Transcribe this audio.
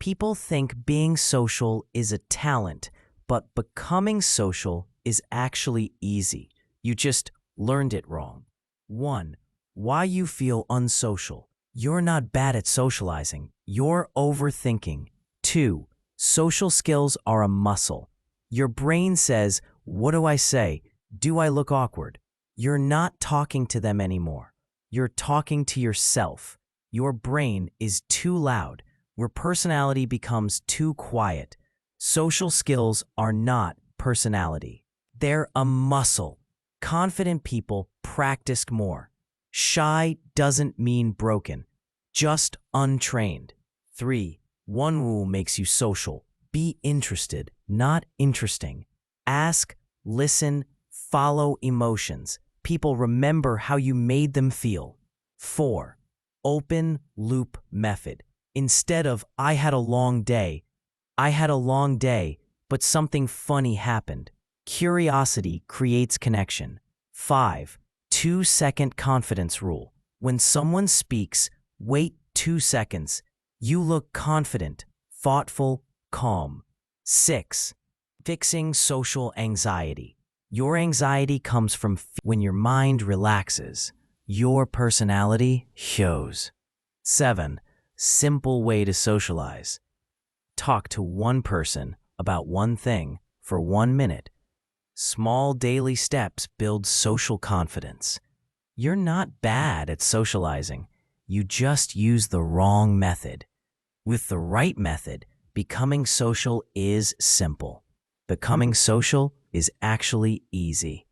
People think being social is a talent, but becoming social is actually easy. You just learned it wrong. 1. Why you feel unsocial. You're not bad at socializing. You're overthinking. 2. Social skills are a muscle. Your brain says, "What do I say? Do I look awkward?" You're not talking to them anymore. You're talking to yourself. Your brain is too loud, where personality becomes too quiet. Social skills are not personality. They're a muscle. Confident people practice more. Shy doesn't mean broken, just untrained. 3. One rule makes you social. Be interested, not interesting. Ask, listen, follow emotions. People remember how you made them feel. 4. Open loop method. Instead of I had a long day, but something funny happened. Curiosity creates connection. 5. 2-second confidence rule. When someone speaks, wait 2 seconds. You look confident, thoughtful, calm. 6. Fixing social anxiety. Your anxiety comes from when your mind relaxes. Your personality shows. 7. Simple way to socialize. Talk to one person about one thing for 1 minute. Small daily steps build social confidence. You're not bad at socializing. You just use the wrong method. With the right method, becoming social is simple. Becoming social is actually easy.